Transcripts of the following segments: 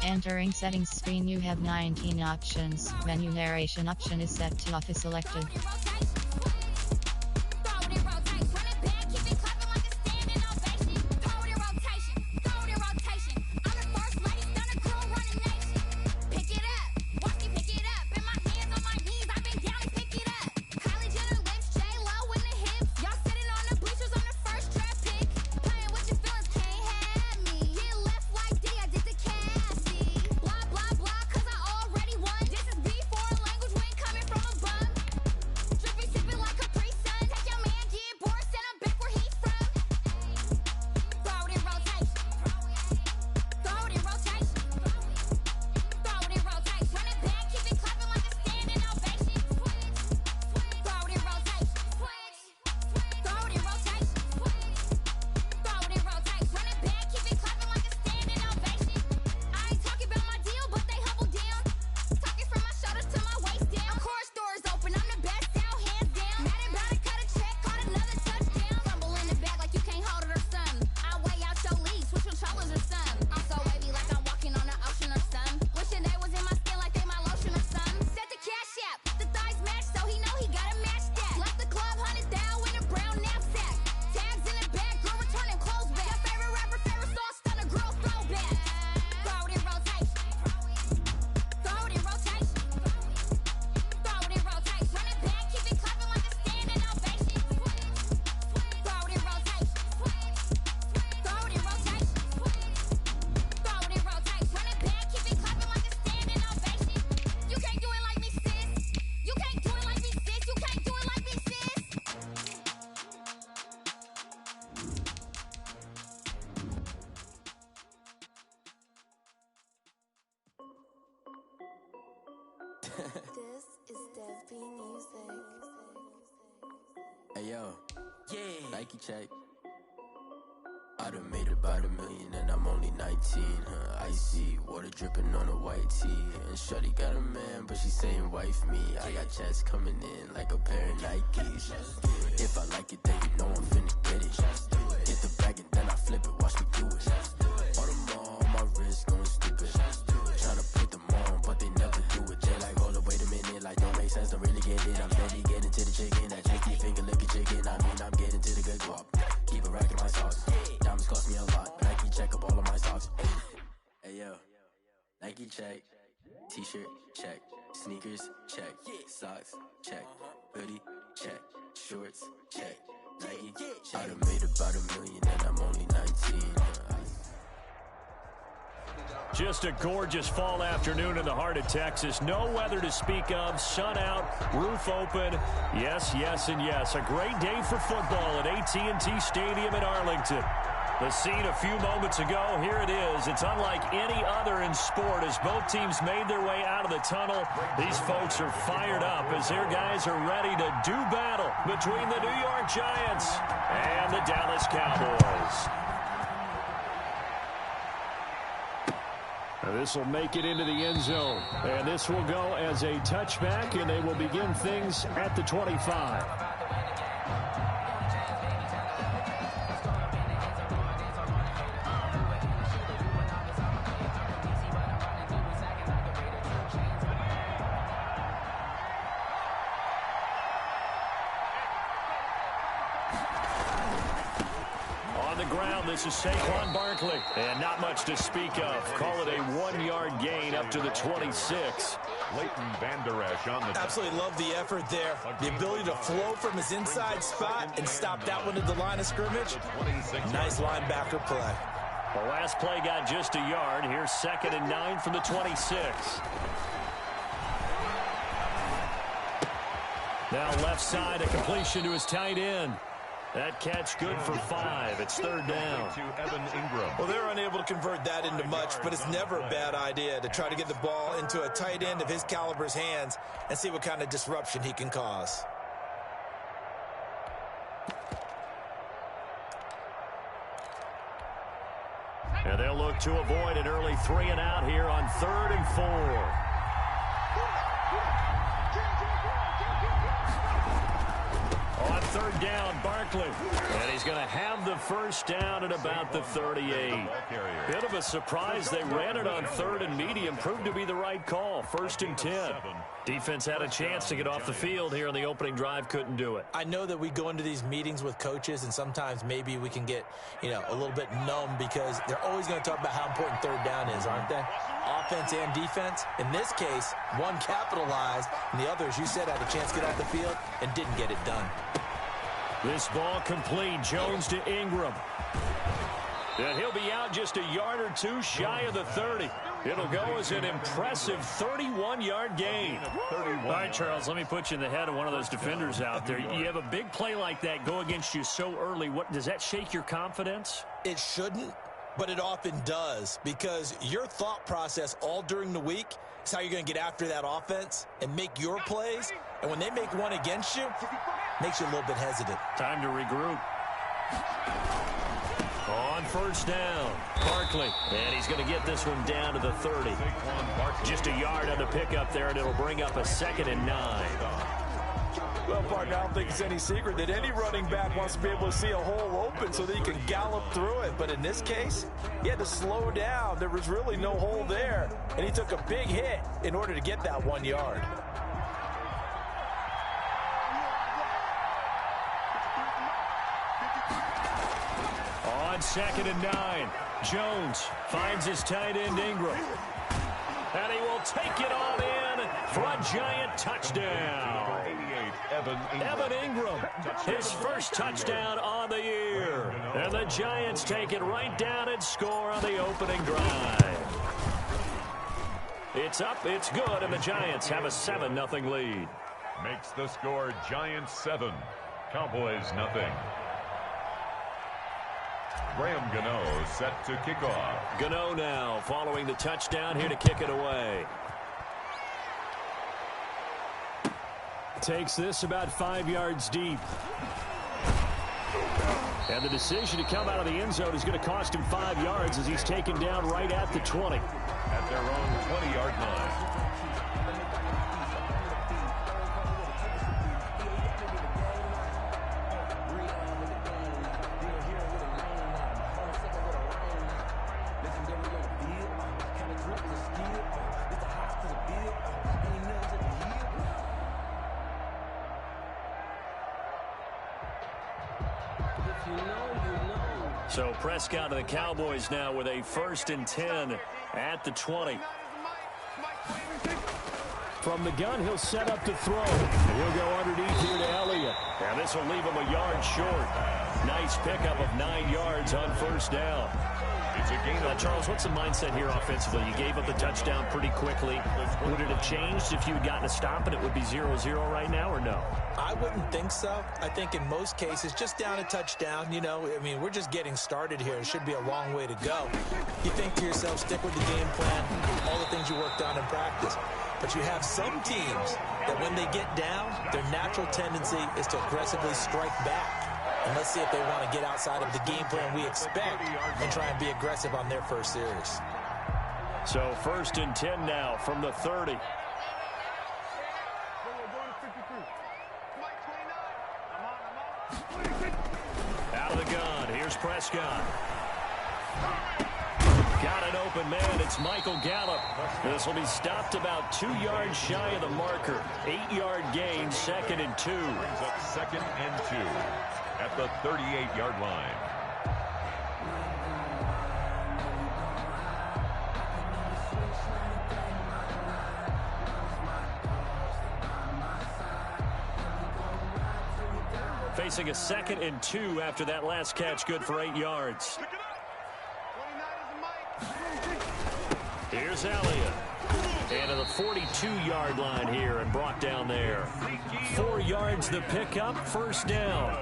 Entering settings screen, you have 19 options. Menu narration option is set to off is selected. This is Dev B Music. Hey yo, yeah, Nike check. I done made about $1 million and I'm only 19. Icy water dripping on a white tee. And shorty got a man, but she saying wife me. I got checks coming in like a pair of Nikes. If I like it, then you know I'm finna get it. Hit the bag and then I flip it, watch me do it. All them on my wrist going stupid. Tryna put them on, but they never do it. They like, hold up, wait a minute, like don't make sense, don't really get it. I'm steady getting to the chicken, that tricky finger licking chicken. I mean, I'm getting to the good guap. Keep it racking my sauce. Diamonds cost me a lot. Nike check up all of my socks. Hey yo, Nike check. T-shirt check. Sneakers check. Socks check. Hoodie check. Shorts check. Nike. I done made about $1 million and I'm only 19. Just a gorgeous fall afternoon in the heart of Texas. No weather to speak of. Sun out, roof open. Yes, yes, and yes. A great day for football at AT&T Stadium in Arlington. The scene a few moments ago, here it is. It's unlike any other in sport as both teams made their way out of the tunnel. These folks are fired up as their guys are ready to do battle between the New York Giants and the Dallas Cowboys. This will make it into the end zone. And this will go as a touchback, and they will begin things at the 25. This is Saquon Barkley, and not much to speak of. Call it a 1-yard gain up to the 26. Leighton Vander Esch on the... Absolutely love the effort there. The ability to flow from his inside spot and stop that one at the line of scrimmage. Nice linebacker play. The last play got just a yard. Here's 2nd and 9 from the 26. Now left side, a completion to his tight end. That catch good for 5. It's 3rd down. Well, they're unable to convert that into much, but it's never a bad idea to try to get the ball into a tight end of his caliber's hands and see what kind of disruption he can cause. And they'll look to avoid an early 3 and out here on 3rd and 4. On third down, Barkley. And he's going to have the first down at about the 38. Bit of a surprise. They ran it on third and medium. Proved to be the right call. First and 10. Defense had a chance to get off the field here in the opening drive. Couldn't do it. I know that we go into these meetings with coaches, and sometimes maybe we can get, a little bit numb because they're always going to talk about how important third down is, aren't they? Offense and defense. In this case, one capitalized, and the other, as you said, had a chance to get off the field and didn't get it done. This ball complete. Jones to Ingram. And he'll be out just a yard or two shy of the 30. It'll go as an impressive 31-yard gain. All right, Charles, let me put you in the head of one of those defenders out there. You have a big play like that go against you so early. Does that shake your confidence? It shouldn't, but it often does, because your thought process all during the week is how you're going to get after that offense and make your plays. And when they make one against you, makes you a little bit hesitant. Time to regroup. On first down, Barkley, and he's going to get this one down to the 30. Just a yard on the pickup there, and it'll bring up a 2nd and 9. Well, partner, I don't think it's any secret that any running back wants to be able to see a hole open so that he can gallop through it. But in this case, he had to slow down. There was really no hole there, and he took a big hit in order to get that 1 yard. On 2nd and 9, Jones finds his tight end Ingram. And he will take it on in for a giant touchdown. Evan Ingram, his first touchdown on the year. And the Giants take it right down and score on the opening drive. It's up, it's good, and the Giants have a 7-0 lead. Makes the score Giants 7, Cowboys 0. Graham Gano set to kick off. Gano now following the touchdown here to kick it away. Takes this about 5 yards deep. And the decision to come out of the end zone is going to cost him 5 yards as he's taken down right at the 20. At their own 20-yard line. So Prescott of the Cowboys now with a 1st and 10 at the 20. From the gun, he'll set up to throw. And he'll go underneath here to Elliott. And this will leave him a yard short. Nice pickup of 9 yards on first down. It's a gain. Charles, what's the mindset here offensively? You gave up the touchdown pretty quickly. Would it have changed if you had gotten a stop and it would be 0-0 right now, or no? I wouldn't think so. I think in most cases, just down a touchdown, we're just getting started here. It should be a long way to go. You think to yourself, stick with the game plan, all the things you worked on in practice. But you have some teams that when they get down, their natural tendency is to aggressively strike back. And let's see if they want to get outside of the game plan we expect and try and be aggressive on their first series. So 1st and 10 now from the 30. Out of the gun. Here's Prescott. Got an open man. It's Michael Gallup. This will be stopped about 2 yards shy of the marker. 8-yard gain, 2nd and 2. Brings up 2nd and 2 at the 38-yard line. Facing a 2nd and 2 after that last catch, good for 8 yards. Here's Elliott. And to the 42-yard line here and brought down there. 4 yards the pickup, first down.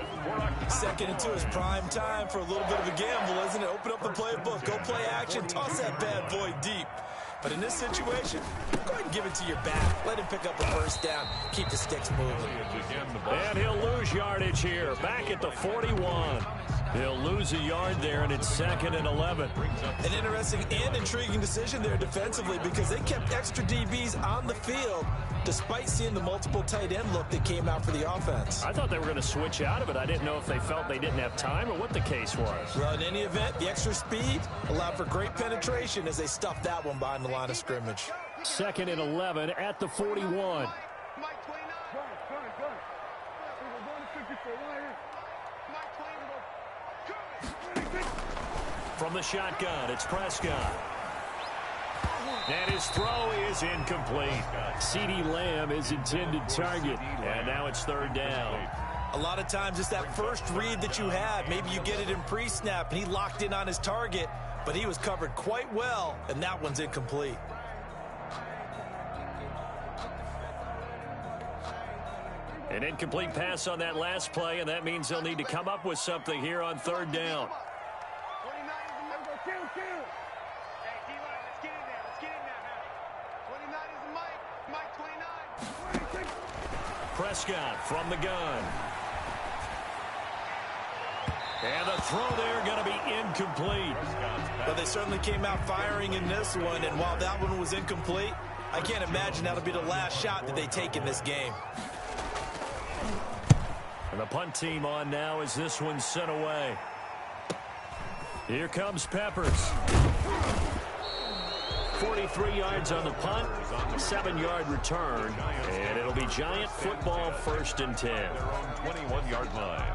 2nd and 2 is prime time for a little bit of a gamble, isn't it? Open up the playbook, go play action, toss that bad boy deep. But in this situation, go ahead and give it to your back. Let him pick up a first down. Keep the sticks moving. And he'll lose yardage here. Back at the 41. He'll lose a yard there, and it's 2nd and 11. An interesting and intriguing decision there defensively because they kept extra DBs on the field despite seeing the multiple tight end look that came out for the offense. I thought they were going to switch out of it. I didn't know if they felt they didn't have time or what the case was. Well, in any event, the extra speed allowed for great penetration as they stuffed that one behind the line of scrimmage. 2nd and 11 at the 41. From the shotgun, it's Prescott. And his throw is incomplete. CeeDee Lamb is intended target. And now it's 3rd down. A lot of times it's that first read that you have. Maybe you get it in pre-snap, and he locked in on his target, but he was covered quite well, and that one's incomplete. An incomplete pass on that last play, and that means they'll need to come up with something here on 3rd down. Prescott from the gun. And the throw there going to be incomplete. But they certainly came out firing in this one, and while that one was incomplete, I can't imagine that'll be the last shot that they take in this game. And the punt team on now as this one's sent away. Here comes Peppers. 43 yards on the punt, 7-yard return, and it'll be Giant football 1st and 10. Their own 21-yard line.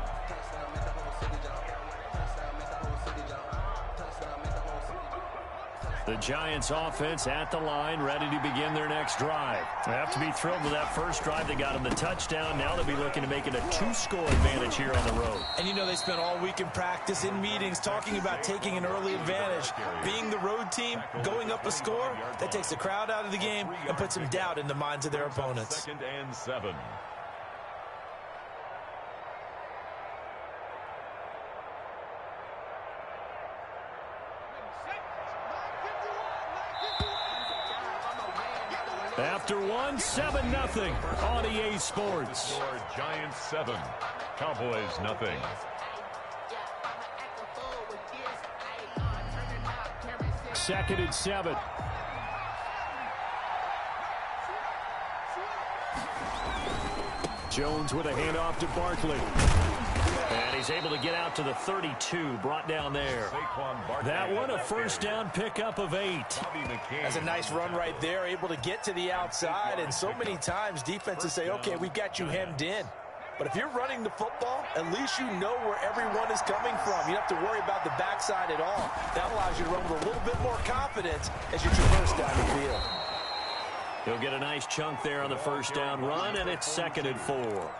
The Giants offense at the line, ready to begin their next drive. They have to be thrilled with that first drive. They got them the touchdown. Now they'll be looking to make it a 2-score advantage here on the road. And you know they spent all week in practice, in meetings, talking about taking an early advantage. Being the road team, going up a score, that takes the crowd out of the game and puts some doubt in the minds of their opponents. 2nd and 7. After one, 7-0 on EA Sports. Giants 7, Cowboys nothing. Second and 7. Jones with a handoff to Barkley. And he's able to get out to the 32, brought down there. That one, a 1st down pickup of 8. That's a nice run right there, able to get to the outside, and so many times defenses say, okay, we've got you hemmed in. But if you're running the football, at least you know where everyone is coming from. You don't have to worry about the backside at all. That allows you to run with a little bit more confidence as you traverse down the field. He'll get a nice chunk there on the 1st down run, and it's 2nd and 4.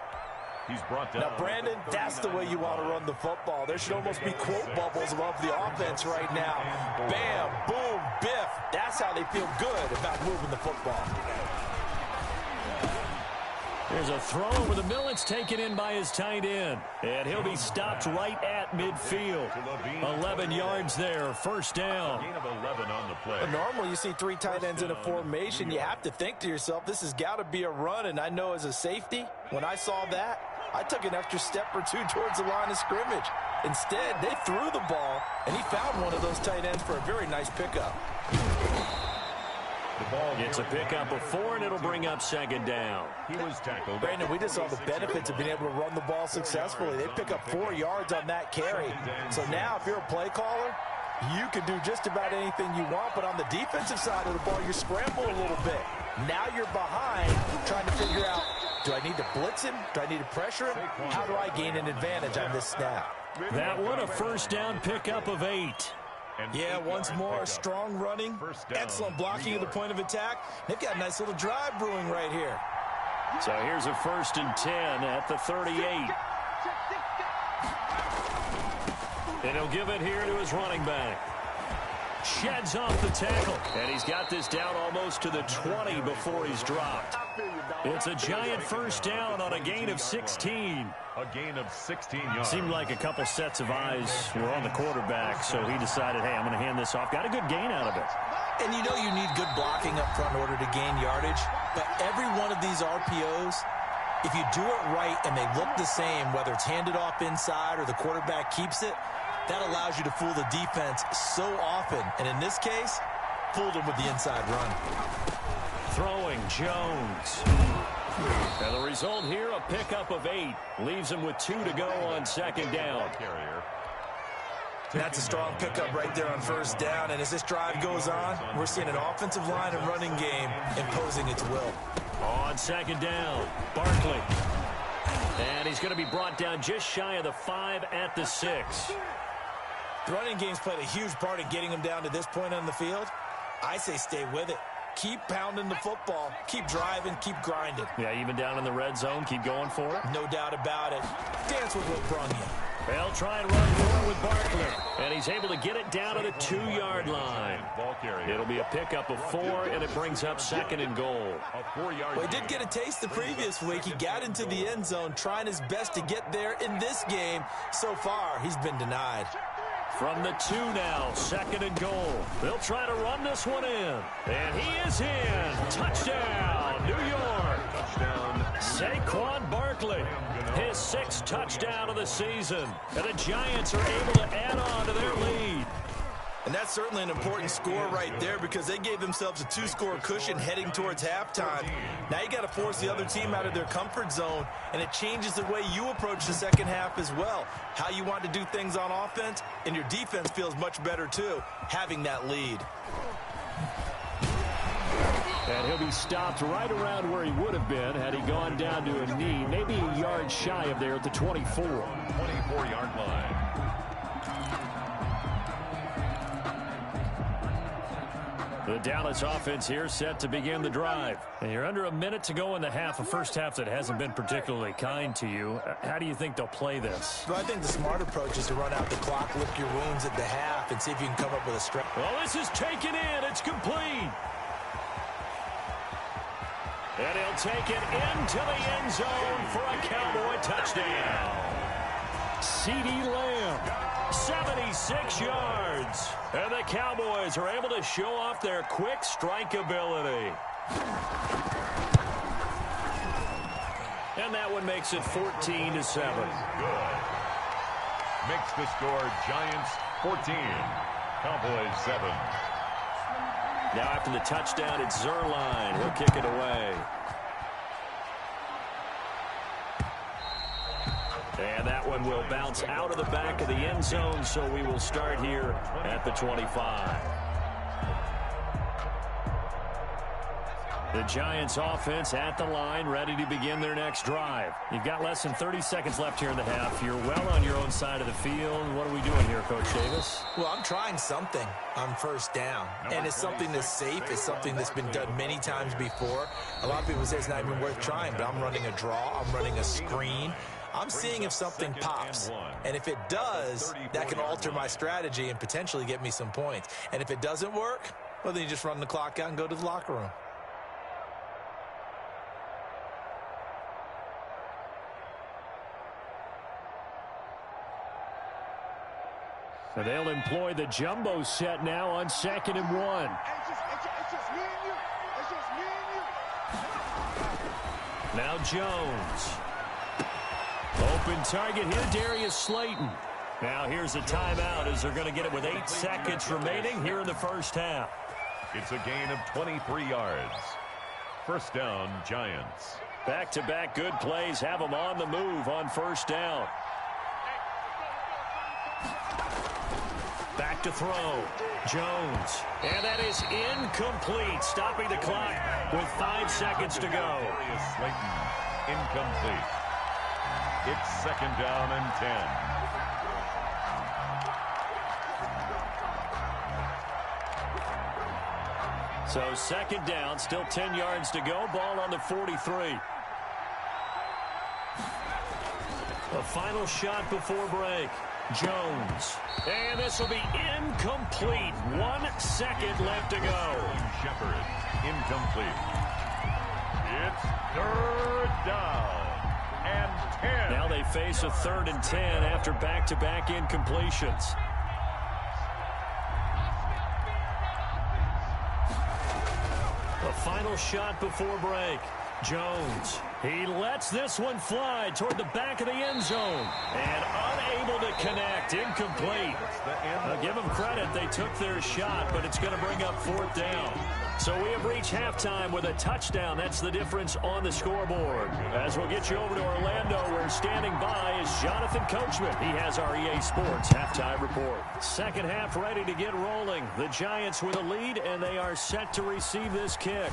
He's brought down. Now, Brandon, that's the way you want to run the football. There should almost be quote bubbles above the offense right now. Bam, boom, biff. That's how they feel good about moving the football. There's a throw over the middle. It's taken in by his tight end. And he'll be stopped right at midfield. 11 yards there, 1st down. Gain of 11 on the play. But normally you see 3 tight ends in a formation. You have to think to yourself, this has got to be a run. And I know as a safety, when I saw that, I took an extra step or 2 towards the line of scrimmage. Instead, they threw the ball, and he found one of those tight ends for a very nice pickup. It's a pickup of 4, and it'll bring up 2nd down. He was tackled. Brandon, we just saw the benefits of being able to run the ball successfully. They pick up 4 yards on that carry. So now, if you're a play caller, you can do just about anything you want. But on the defensive side of the ball, you scramble a little bit. Now you're behind, trying to figure out, do I need to blitz him? Do I need to pressure him? How do I gain an advantage on this snap? That one, a 1st down pickup of 8. Yeah, once more, strong running, excellent blocking at the point of attack. They've got a nice little drive brewing right here. So here's a 1st and 10 at the 38. And he'll give it here to his running back. Sheds off the tackle, and he's got this down almost to the 20 before he's dropped. It's a Giant 1st down on a gain of 16. A gain of 16 yards. Seemed like a couple sets of eyes were on the quarterback, so he decided, hey, I'm going to hand this off. Got a good gain out of it. And you know you need good blocking up front in order to gain yardage, but every one of these RPOs If you do it right and they look the same, whether it's handed off inside or the quarterback keeps it, that allows you to fool the defense so often. And in this case, fooled them with the inside run. Throwing Jones. And the result here, a pickup of 8. Leaves him with 2 to go on second down. That's a strong pickup right there on first down. And as this drive goes on, we're seeing an offensive line and running game imposing its will. On second down, Barkley. And he's going to be brought down just shy of the 5 at the 6. The running game's played a huge part in getting him down to this point on the field. I say stay with it. Keep pounding the football. Keep driving. Keep grinding. Yeah, even down in the red zone, keep going for it. No doubt about it. Dance with what brung you. They'll try and run more with Barkley. And he's able to get it down to the 2-yard line. It'll be a pickup of 4, and it brings up second and goal. Well, he did get a taste the previous week. He got into the end zone, trying his best to get there in this game. So far, he's been denied. From the 2 now, second and goal. They'll try to run this one in. And he is in. Touchdown, New York. Touchdown, Saquon Barkley. His 6th touchdown of the season. And the Giants are able to add on to their lead. And that's certainly an important score right there because they gave themselves a 2-score cushion heading towards halftime. Now you got to force the other team out of their comfort zone, and it changes the way you approach the second half as well. How you want to do things on offense, and your defense feels much better too, having that lead. And he'll be stopped right around where he would have been had he gone down to a knee, maybe a yard shy of there at the 24. 24-yard line. The Dallas offense here set to begin the drive. And you're under a minute to go in the half, a first half that hasn't been particularly kind to you. How do you think they'll play this? Well, I think the smart approach is to run out the clock, lick your wounds at the half, and see if you can come up with a stretch. Well, this is taken in. It's complete. And he'll take it into the end zone for a Cowboy touchdown. CeeDee Lamb, 76 yards. And the Cowboys are able to show off their quick strike ability. And that one makes it 14-7. Good. Makes the score Giants 14, Cowboys 7. Now after the touchdown, it's Zerline. He'll kick it away. And that one will bounce out of the back of the end zone, so we will start here at the 25. The Giants offense at the line, ready to begin their next drive. You've got less than 30 seconds left here in the half. You're well on your own side of the field. What are we doing here, Coach Davis? Well, I'm trying something on first down, and it's something that's safe. It's something that's been done many times before. A lot of people say it's not even worth trying, but I'm running a draw. I'm running a screen. I'm seeing if something pops, and if it does, that can alter my strategy and potentially get me some points. And if it doesn't work, well, then you just run the clock out and go to the locker room. So they'll employ the jumbo set now on 2nd and 1. Now Jones. Open target here, Darius Slayton. Now here's a timeout as they're going to get it with 8 seconds remaining here in the first half. It's a gain of 23 yards. First down, Giants. Back-to-back good plays have them on the move on first down. Back to throw. Jones. And that is incomplete, stopping the clock with 5 seconds to go. Darius Slayton, incomplete. It's 2nd down and 10. So 2nd down, still 10 yards to go. Ball on the 43. A final shot before break. Jones. And this will be incomplete. 1 second left to go. Shepard, incomplete. It's 3rd down and 10. Now they face a 3rd and 10 after back-to-back incompletions. A final shot before break. Jones. He lets this one fly toward the back of the end zone. And unable to connect. Incomplete. I'll give them credit. They took their shot, but it's going to bring up 4th down. So we have reached halftime with a touchdown. That's the difference on the scoreboard. As we'll get you over to Orlando, where standing by is Jonathan Coachman. He has our EA Sports halftime report. Second half ready to get rolling. The Giants with a lead, and they are set to receive this kick.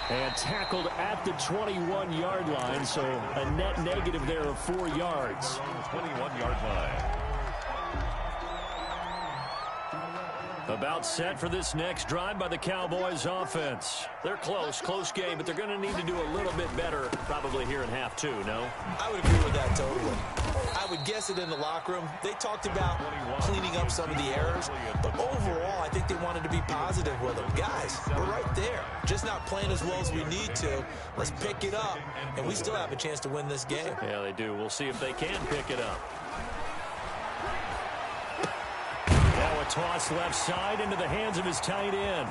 And tackled at the 21-yard line, so a net negative there of 4 yards. 21-yard line. About set for this next drive by the Cowboys offense. They're close game, but they're going to need to do a little bit better probably here in half 2, no? I would agree with that totally. I would guess it in the locker room. They talked about cleaning up some of the errors, but overall, I think they wanted to be positive with them. Guys, we're right there. Just not playing as well as we need to. Let's pick it up, and we still have a chance to win this game. Yeah, they do. We'll see if they can pick it up. Toss left side into the hands of his tight end.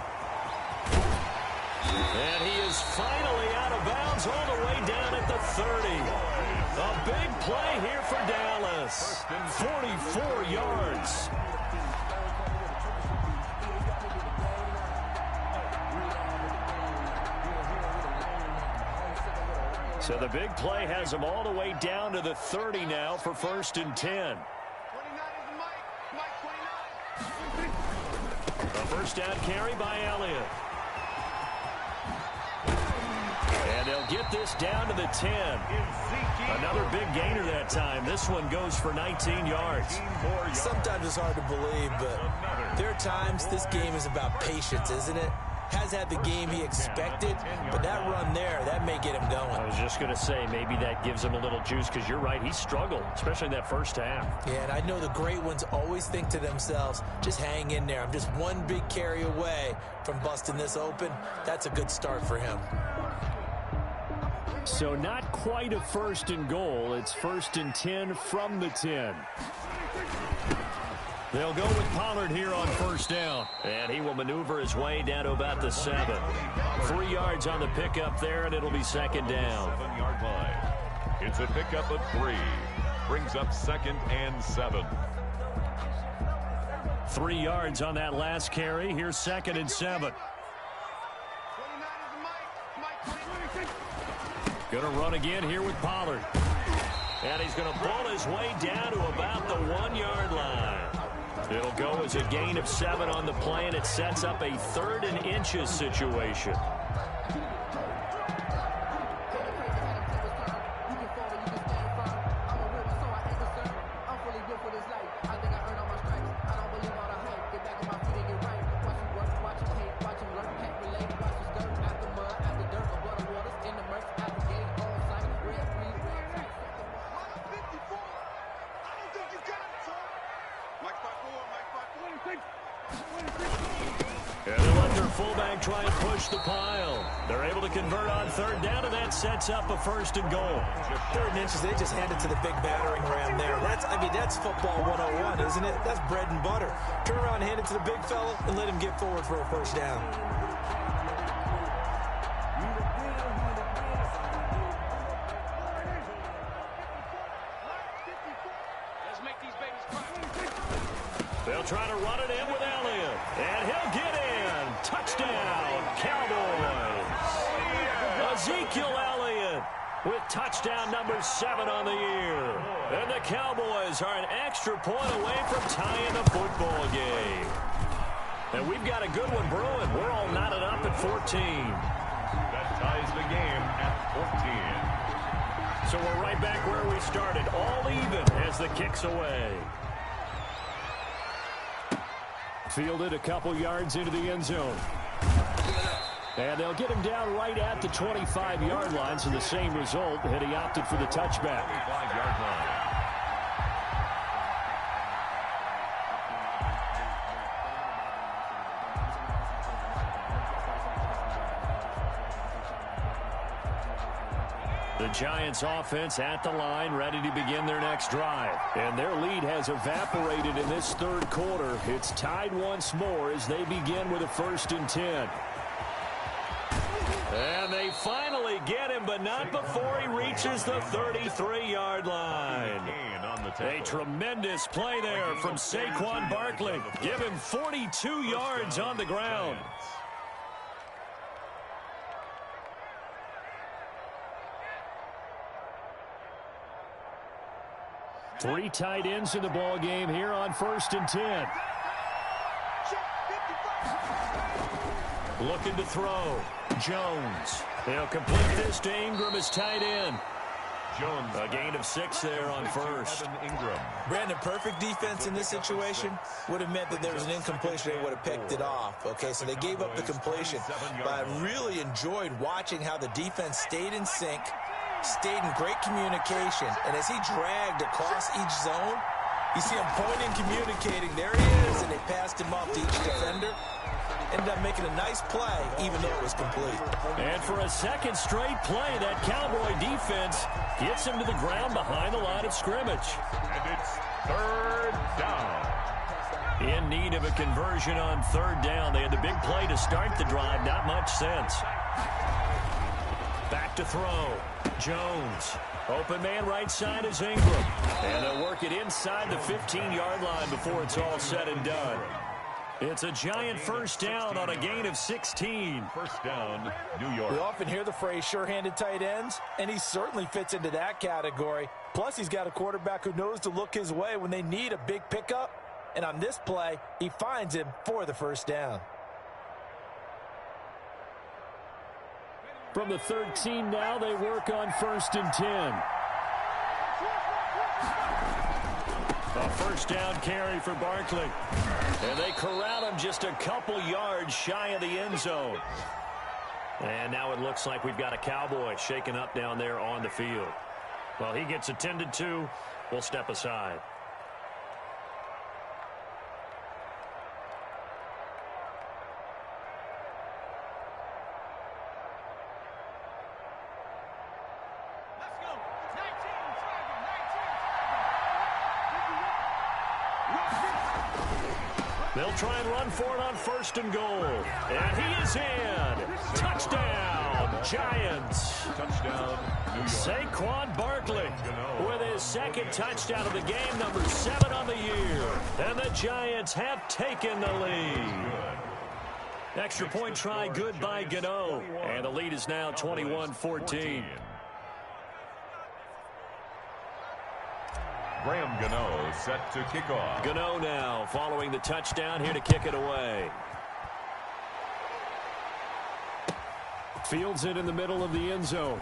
And he is finally out of bounds all the way down at the 30. A big play here for Dallas. 44 yards. So the big play has him all the way down to the 30 now for 1st and 10. First down carry by Elliott. And they'll get this down to the 10. Another big gainer that time. This one goes for 19 yards. Sometimes it's hard to believe, but there are times this game is about patience, isn't it? Has had the game he expected, but that run there, that may get him going. I was just going to say, maybe that gives him a little juice, because you're right, he struggled, especially in that first half. Yeah, and I know the great ones always think to themselves, just hang in there. I'm just one big carry away from busting this open. That's a good start for him. So not quite a 1st and goal. It's 1st and 10 from the 10. They'll go with Pollard here on 1st down. And he will maneuver his way down to about the 7. 3 yards on the pickup there, and it'll be 2nd down. 7-yard line. It's a pickup of 3. Brings up 2nd and 7. 3 yards on that last carry. Here's 2nd and 7. Going to run again here with Pollard. And he's going to pull his way down to about the 1-yard line. It'll go as a gain of 7 on the play, and it sets up a 3rd and inches situation. Try and push the pile. They're able to convert on 3rd down, and that sets up a 1st and goal. 3rd and inches, they just hand it to the big battering ram there. That's football 101, isn't it? That's bread and butter. Turn around, hand it to the big fella, and let him get forward for a 1st down. They'll try to run it in with Elliott, and he'll get in. Touchdown, Cowboys. Ezekiel Elliott with touchdown number 7 on the year. And the Cowboys are an extra point away from tying the football game. And we've got a good one brewing. We're all knotted up at 14. That ties the game at 14. So we're right back where we started, all even as the kick's away. Fielded a couple yards into the end zone. And they'll get him down right at the 25-yard line, so the same result, and he opted for the touchback. 25-yard line. The Giants offense at the line, ready to begin their next drive. And their lead has evaporated in this 3rd quarter. It's tied once more as they begin with a 1st and 10. And they finally get him, but not before he reaches the 33-yard line. A tremendous play there from Saquon Barkley. Give him 42 yards on the ground. Three tight ends in the ball game here on 1st and 10. Looking to throw. Jones. They'll complete this to Ingram as tight end. Jones. A gain of 6 there on 1st. Ingram. Brandon, perfect defense in this situation would have meant that there was an incompletion. They would have picked it off. Okay, so they gave up the completion. But I really enjoyed watching how the defense stayed in sync, stayed in great communication. And as he dragged across each zone, you see him pointing, communicating. There he is, and they passed him off to each defender. Ended up making a nice play, even though it was complete. And for a second straight play, that Cowboy defense gets him to the ground behind the line of scrimmage. And it's 3rd down. In need of a conversion on 3rd down. They had the big play to start the drive. Not much sense. Back to throw. Jones. Open man right side is Ingram. And they'll work it inside the 15-yard line before it's all said and done. It's a giant 1st down on a gain of 16. 1st down, New York. We often hear the phrase sure-handed tight ends, and he certainly fits into that category. Plus, he's got a quarterback who knows to look his way when they need a big pickup. And on this play, he finds him for the 1st down. From the 13 now, they work on 1st and 10. A 1st down carry for Barkley. And they corral him just a couple yards shy of the end zone. And now it looks like we've got a Cowboy shaken up down there on the field. Well, he gets attended to. We'll step aside. They'll try and run for it on 1st and goal. And he is in. Touchdown, Giants. Touchdown, New York. Saquon Barkley with his 2nd touchdown of the game, number 7 on the year. And the Giants have taken the lead. Extra point try good by Gano. And the lead is now 21-14. Graham Gano set to kick off. Gano now following the touchdown here to kick it away. Fields it in the middle of the end zone.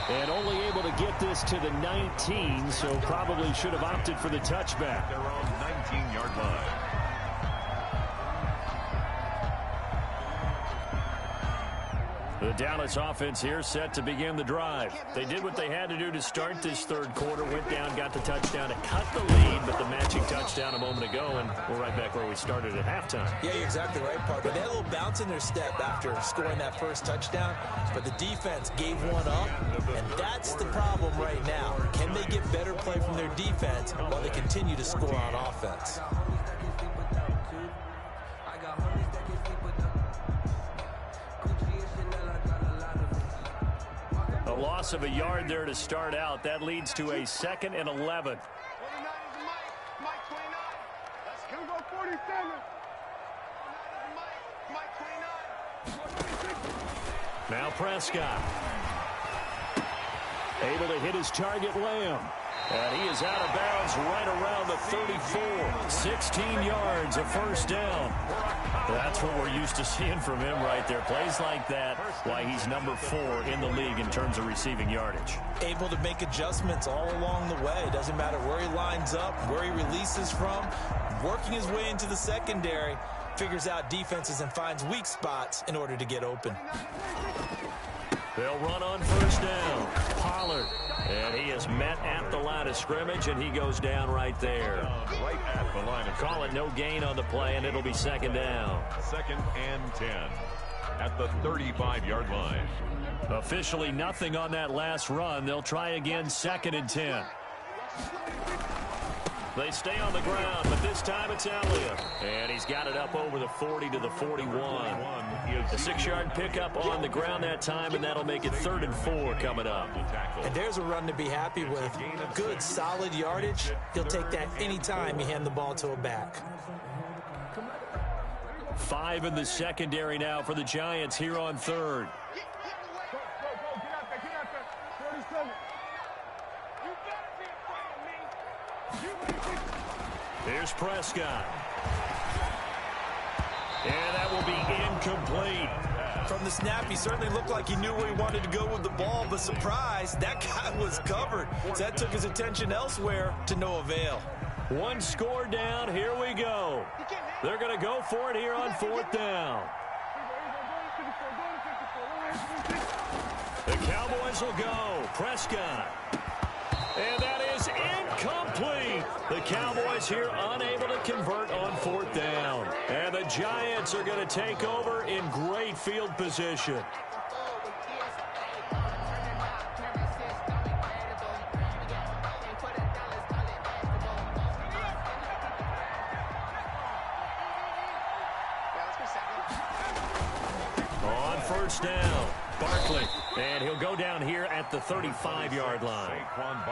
And only able to get this to the 19, so probably should have opted for the touchback. Their own 19-yard line. The Dallas offense here set to begin the drive. They did what they had to do to start this 3rd quarter. Went down, got the touchdown to cut the lead, but the matching touchdown a moment ago, and we're right back where we started at halftime. Yeah, you're exactly right, Parker. They had a little bounce in their step after scoring that 1st touchdown, but the defense gave one up, and that's the problem right now. Can they get better play from their defense while they continue to score on offense? A loss of a yard there to start out. That leads to a 2nd and 11. Now Prescott. Able to hit his target, Lamb. And he is out of bounds right around the 34. 16 yards, a 1st down. That's what we're used to seeing from him right there. Plays like that, why he's number 4 in the league in terms of receiving yardage. Able to make adjustments all along the way. Doesn't matter where he lines up, where he releases from. Working his way into the secondary, figures out defenses and finds weak spots in order to get open. They'll run on 1st down. Pollard. And he is met at the line of scrimmage, and he goes down right there. Right at the line of Call it no gain on the play, and it'll be 2nd down. 2nd and 10 at the 35-yard line. Officially nothing on that last run. They'll try again 2nd and 10. They stay on the ground, but this time it's Elliott. And he's got it up over the 40 to the 41. A 6-yard pickup on the ground that time, and that'll make it 3rd and 4 coming up. And there's a run to be happy with. Good, solid yardage. He'll take that anytime you hand the ball to a back. 5 in the secondary now for the Giants here on 3rd. Here's Prescott. And that will be incomplete. From the snap, he certainly looked like he knew where he wanted to go with the ball, but surprise, that guy was covered. So that took his attention elsewhere to no avail. 1 score down. Here we go. They're going to go for it here on 4th down. The Cowboys will go. Prescott. And that is incomplete. The Cowboys here unable to convert on 4th down. And the Giants are going to take over in great field position. On 1st down, Barkley. And he'll go down here at the 35-yard line.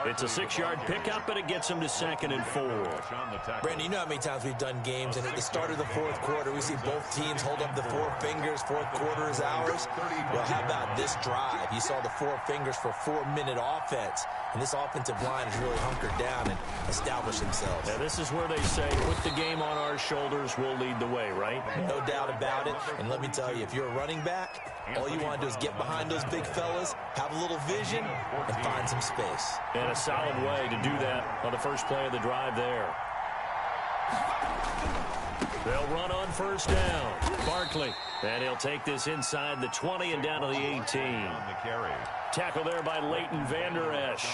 It's a 6-yard pickup, but it gets him to 2nd and 4. Brandon, you know how many times we've done games, and at the start of the 4th quarter, we see both teams hold up the 4 fingers. 4th quarter is ours. Well, how about this drive? You saw the 4 fingers for 4-minute offense, and this offensive line has really hunkered down and established themselves. Yeah, this is where they say, put the game on our shoulders, we'll lead the way, right? No doubt about it. And let me tell you, if you're a running back, all you want to do is get behind those big fellas, have a little vision, and find some space. And a solid way to do that on the first play of the drive there. They'll run on 1st down. Barkley. And he'll take this inside the 20 and down to the 18. Tackle there by Leighton Vander Esch.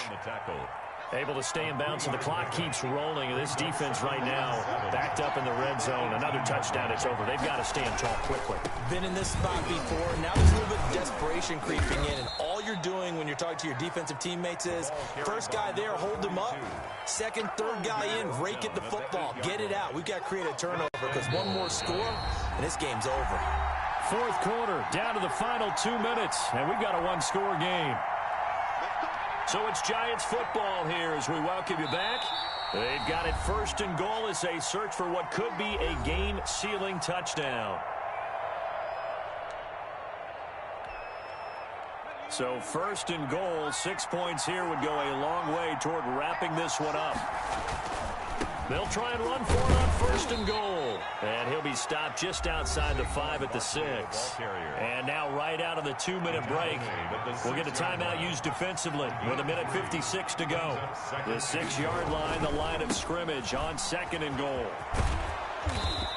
Able to stay in bounds, and the clock keeps rolling. And this defense right now backed up in the red zone. Another touchdown, it's over. They've got to stand tall quickly. Been in this spot before. Now there's a little bit of desperation creeping in, and all you're doing when you're talking to your defensive teammates is, first guy there, hold him up. Second, third guy in, rake at the football. Get it out. We've got to create a turnover because one more score, and this game's over. 4th quarter, down to the final 2 minutes, and we've got a 1-score game. So it's Giants football here as we welcome you back. They've got it 1st and goal as they search for what could be a game-sealing touchdown. So 1st and goal, 6 points here would go a long way toward wrapping this one up. They'll try and run for it on 1st and goal. And he'll be stopped just outside the 5 at the 6. And now right out of the 2-minute break, we'll get a timeout used defensively with 1:56 to go. The 6-yard line, the line of scrimmage on 2nd and goal.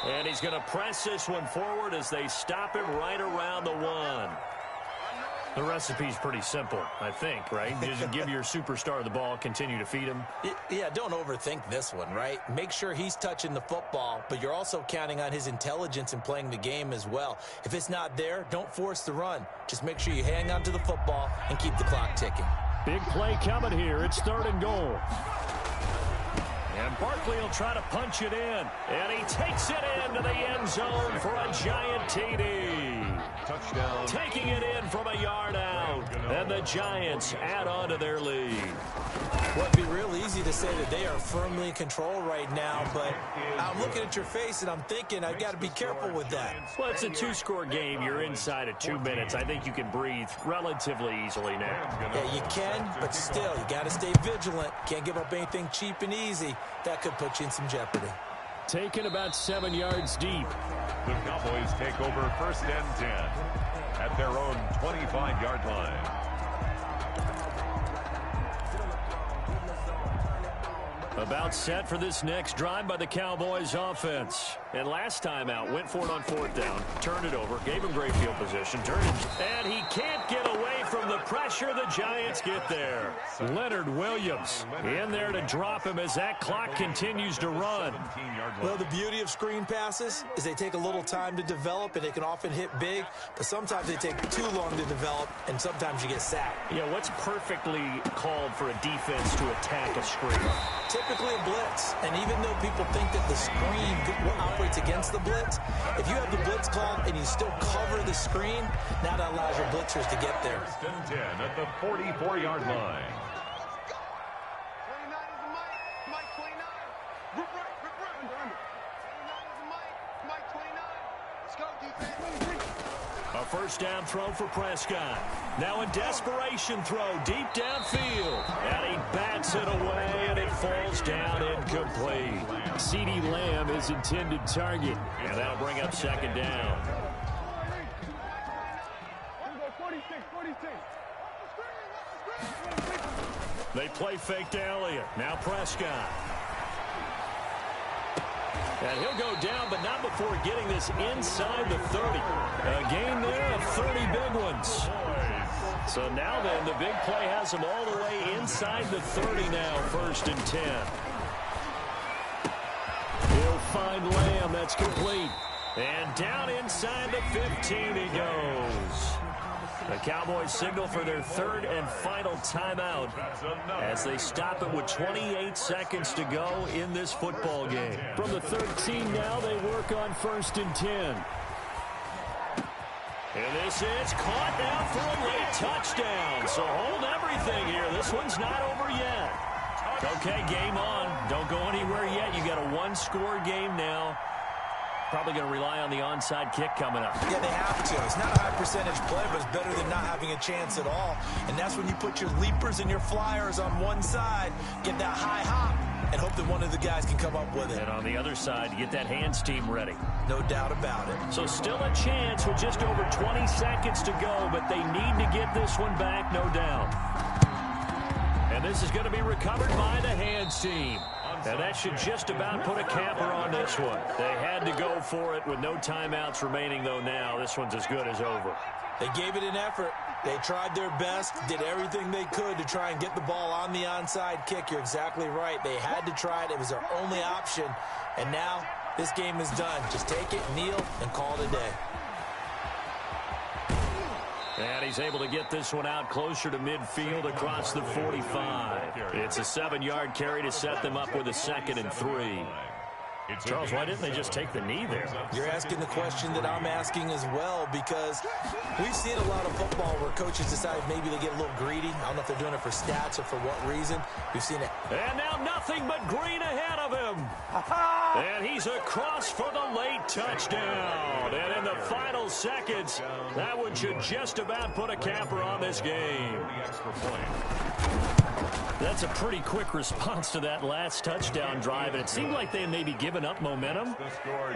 And he's going to press this one forward as they stop him right around the 1. The recipe's pretty simple, I think, right? Just give your superstar the ball, continue to feed him. Yeah, don't overthink this one, right? Make sure he's touching the football, but you're also counting on his intelligence in playing the game as well. If it's not there, don't force the run. Just make sure you hang on to the football and keep the clock ticking. Big play coming here. It's 3rd and goal. And Barkley will try to punch it in. And he takes it into the end zone for a giant TD. Touchdown. Taking it in from a yard out. And the Giants add on to their lead. Well, it'd be real easy to say that they are firmly in control right now, but I'm looking at your face and I'm thinking I've got to be careful with that. Well, it's a 2-score game. You're inside of 2 minutes. I think you can breathe relatively easily now. Yeah, you can, but still, you got to stay vigilant. Can't give up anything cheap and easy. That could put you in some jeopardy. Taken about 7 yards deep. The Cowboys take over 1st and 10 at their own 25-yard line. About set for this next drive by the Cowboys offense. And last time out, went for it on 4th down, turned it over, gave him great field position, turned it, and he can't get away from the pressure the Giants get there. Leonard Williams in there to drop him as that clock continues to run. Well, the beauty of screen passes is they take a little time to develop, and they can often hit big, but sometimes they take too long to develop, and sometimes you get sacked. Yeah, what's perfectly called for a defense to attack a screen? Typically a blitz, and even though people think that the screen operates against the blitz, if you have the blitz called and you still cover the screen, now that allows your blitzers to get there. 10 at the 44-yard line. A first down throw for Prescott. Now a desperation throw deep downfield. And he bats it away, and it falls down incomplete. CeeDee Lamb is intended target, and that'll bring up second down. They play fake to Elliott. Now Prescott. And he'll go down, but not before getting this inside the 30. A gain there of 30 big ones. So now then, the big play has him all the way inside the 30 now, 1st and 10. He'll find Lamb. That's complete. And down inside the 15 he goes. The Cowboys signal for their 3rd and final timeout as they stop it with 28 seconds to go in this football game. From the 13 now, they work on 1st and 10. And this is caught now for a late touchdown. So hold everything here. This one's not over yet. Okay, game on. Don't go anywhere yet. You got a one-score game now. Probably going to rely on the onside kick coming up. Yeah, they have to. It's not a high percentage play, but it's better than not having a chance at all. And that's when you put your leapers and your flyers on one side, get that high hop, and hope that one of the guys can come up with it. And on the other side, you get that hands team ready. No doubt about it. So still a chance with just over 20 seconds to go, but they need to get this one back, no doubt. And this is going to be recovered by the hands team. And that should just about put a capper on this one. They had to go for it with no timeouts remaining, though now. This one's as good as over. They gave it an effort. They tried their best, did everything they could to try and get the ball on the onside kick. You're exactly right. They had to try it. It was their only option. And now this game is done. Just take it, kneel, and call it a day. And he's able to get this one out closer to midfield across the 45. It's a 7-yard carry to set them up with a 2nd and 3. Charles, why didn't they just take the knee there? You're asking the question that I'm asking as well, because we've seen a lot of football where coaches decide maybe they get a little greedy. I don't know if they're doing it for stats or for what reason. We've seen it. And now nothing but green ahead of him. And he's across for the late touchdown. And in the final seconds, that one should just about put a capper on this game. That's a pretty quick response to that last touchdown drive, and it seemed like they may be giving up momentum,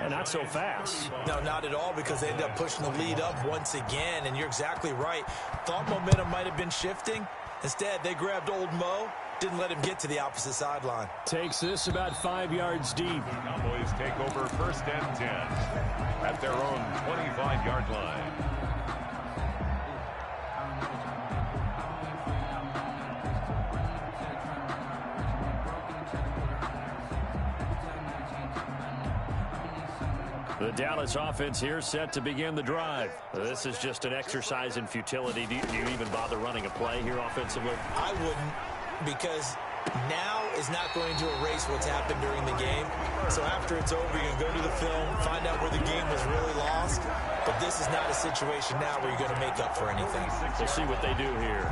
and not so fast. No, not at all, because they ended up pushing the lead up once again, and you're exactly right. Thought momentum might have been shifting. Instead, they grabbed old Mo, didn't let him get to the opposite sideline. Takes this about 5 yards deep. Cowboys take over 1st and 10 at their own 25-yard line. The Dallas offense here set to begin the drive. This is just an exercise in futility. Do you even bother running a play here offensively? I wouldn't, because now is not going to erase what's happened during the game. So after it's over, you're going to go to the film, find out where the game was really lost. But this is not a situation now where you're going to make up for anything. We'll see what they do here.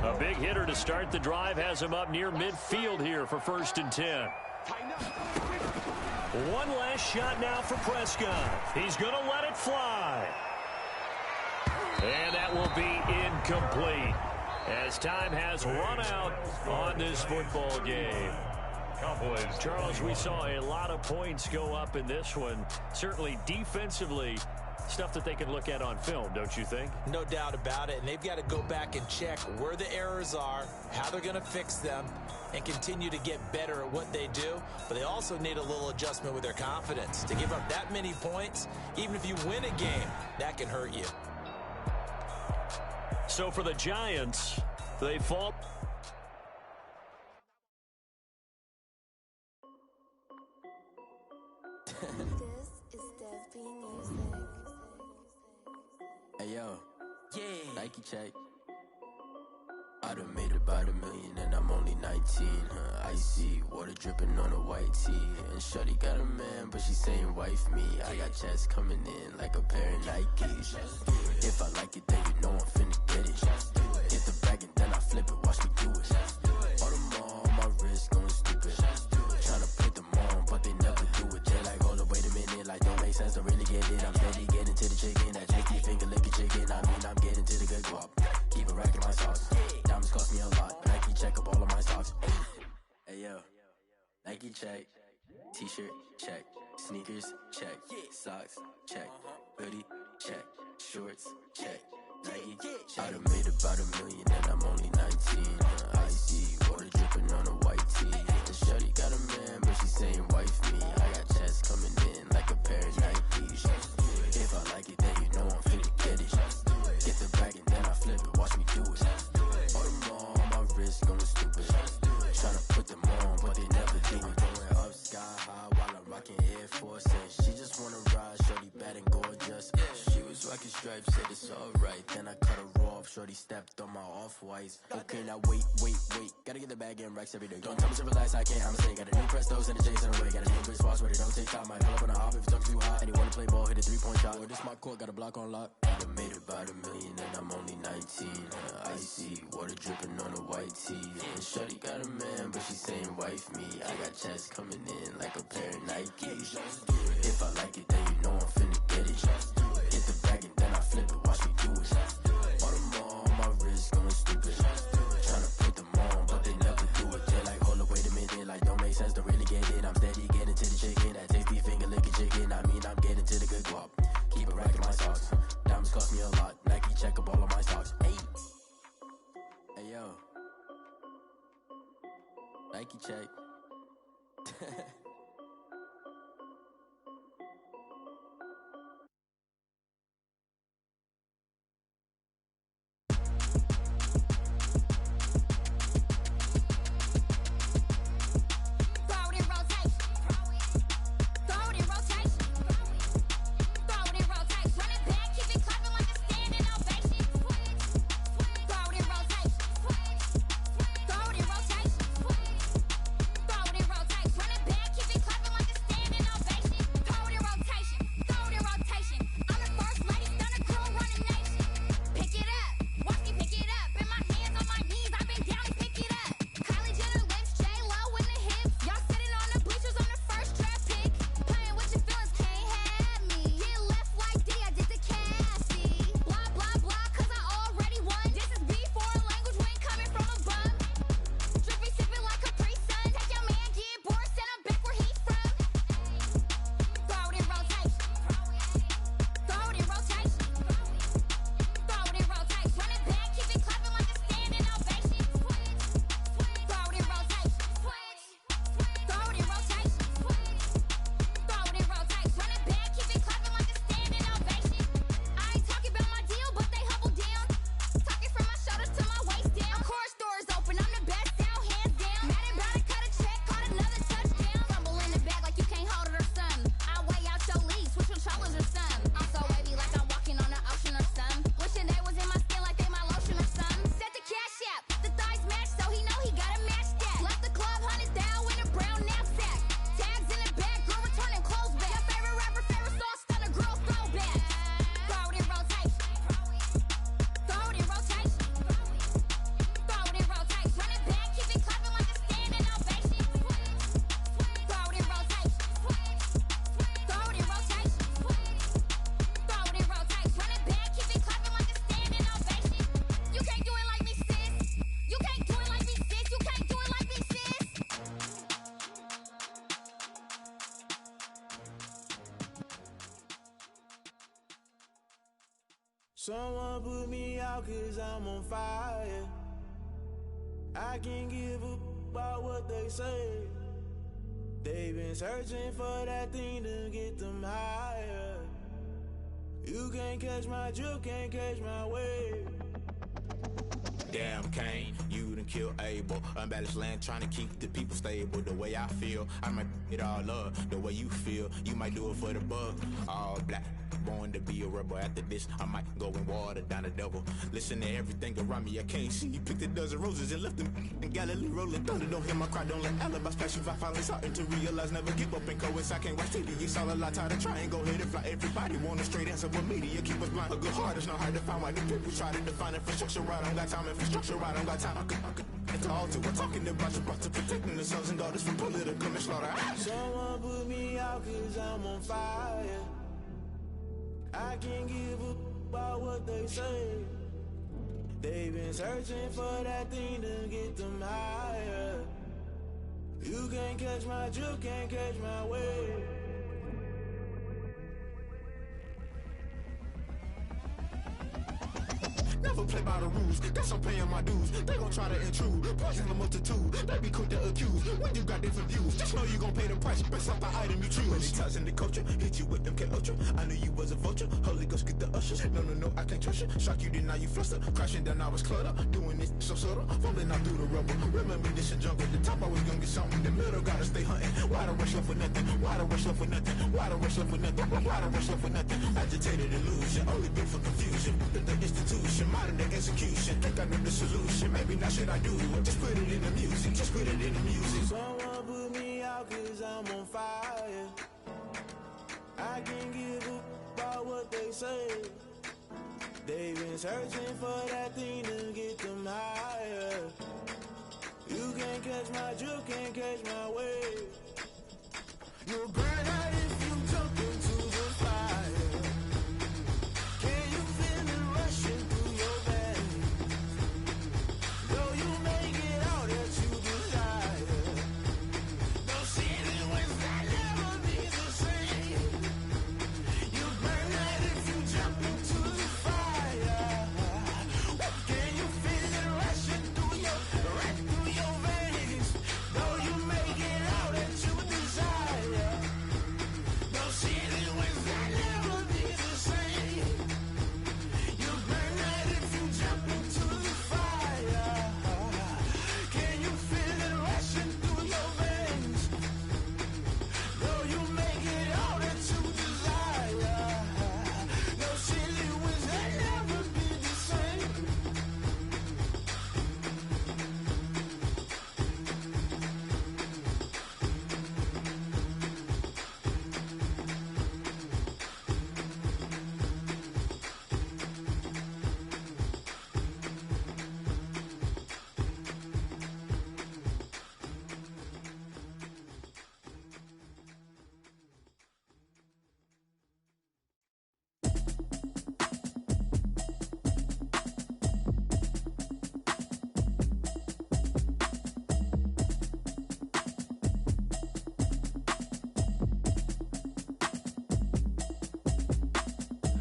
A big hitter to start the drive has him up near midfield here for 1st and 10. One last shot now for Prescott. He's going to let it fly. And that will be incomplete as time has run out on this football game. Charles, we saw a lot of points go up in this one. Certainly defensively, stuff that they can look at on film, don't you think? No doubt about it, and they've got to go back and check where the errors are, how they're going to fix them, and continue to get better at what they do. But they also need a little adjustment with their confidence. To give up that many points, even if you win a game, that can hurt you. So for the Giants, they fall. This is Dev B Music. Hey yo, Nike check. I done made about $1 million and I'm only 19. Icy water dripping on a white tee. And shorty got a man, but she saying wife me. I got checks coming in like a pair of Nikes. If I like it, then you know I'm finna get it. Get the bag and then I flip it, watch me do it. All them on my wrist going stupid. Tryna put them on, but they never do it. They're like, hold up, wait a minute, like don't make sense, don't really get it. I'm steady getting to the chicken, that tricky finger licking chicken. I mean, I'm getting to the good guap. Keep it racking my sauce. Diamonds cost me a lot. Nike check up all of my stocks. Hey yo, Nike check. T-shirt check. Sneakers check. Socks check. Hoodie check. Shorts check. Nike. I done made about $1 million and I'm only 19. Icy water dripping on a white tee. And shorty got a man, but she saying wife me. I got checks coming in like a pair of Nikes. If I like it, then you know I'm finna get it. Get the bag and then I flip it, watch me do it. All them on my wrist going stupid. Tryna put them on, but they never do it. Going up sky high while I'm rocking Air Force. And she just wanna ride, shorty bad and gorgeous. She was rocking stripes, said it's alright. Then I cut her off, shorty stepped on my off-whites. Okay, now wait. Gotta get the bag and racks every day. Don't tell me to relax, I can't, I'ma say. Got a new Prestos and a J's in the way. Got a new bitch watch, but it don't take time. Might pull up on a hop if it's talking too hot. And you wanna play ball, hit a three-point shot. Or this my court, got a block on lock. I done made about $1 million and I'm only 19. Icy water dripping on a white tee. And shorty got a man, but she saying wife me. I got checks coming in like a pair of Nikes. If I like it, then you know I'm finna get it. Get the bag and then I flip it, watch me do it. All them on my wrist going stupid. Tryna put them on, but they never do it. They're like, hold up, wait a minute, like don't make sense, don't really get it. I'm steady getting to the chicken, that tasty finger licking chicken. I mean, I'm getting to the good guap. Keep it racking my socks. Diamonds cost me a lot. Nike check up all of my stocks. Hey yo, Nike check. Back Someone put me out 'cause I'm on fire. I can't give a about what they say. They've been searching for that thing to get them higher. You can't catch my drift, can't catch my wave. Damn, Kane, you done killed Abel. Unbalanced land, trying to keep the people stable. The way I feel, I might it all up. The way you feel, you might do it for the buck. All black, born to be a rebel. After this, I might go and water down the devil. Listen to everything around me, I can't see. You picked a dozen roses and left them in Galilee rolling thunder. Don't hear my cry, don't let alibis pass you. I finally starting to realize, never give up and coincide. I can't watch TV, it's all a lot. Tired of trying, go ahead and fly. Everybody want a straight answer, but media keep us blind. A good heart is not hard to find. Why the people try to define infrastructure right? I don't got time, infrastructure right, I don't got time. I could it's all to. We're talking about you, about to protecting the sons and daughters from political and slaughter. Someone put me out 'cause I'm on fire. I can't give a about what they say. They've been searching for that thing to get them higher. You can't catch my drift, can't catch my wave. Never play by the rules, guess I'm paying my dues. They gon' try to intrude, poison the multitude. They be quick to accuse, when you got different views. Just know you gon' pay the price, based off the item you choose. Many times in the culture, hit you with them K Ultra. I knew you was a vulture, Holy Ghost get the ushers. No, I can't trust you. Shock you, then now you fluster. Crashing down, I was cluttered. Doing this so subtle, falling out through the rubble. Remember this in jungle, the top I was gonna get something. The middle gotta stay hunting. Why the rush left for nothing? Why the rush left for nothing? Why the rush left for nothing? Why the rush left for nothing? Agitated illusion, only built for confusion. The institution, modern day execution. Think I know the solution. Maybe not should I do it? Just put it in the music. Just put it in the music. Someone put me out 'cause I'm on fire. I can't give a about what they say. They've been searching for that thing to get them higher. You can't catch my drift, can't catch my wave. You'll burn out if you jump into the fire. Can you feel it rushing through your veins? Though you make it all that you desire. Those feelings will never be the same. You burn out if you jump into the fire. Can you feel it rushing through your veins? Though you make it all that you desire. Those feelings will never be the same. You burn out if you jump into the fire. Can you feel it rushing through your veins? Though you make it all that you desire. Those feelings will never be the same.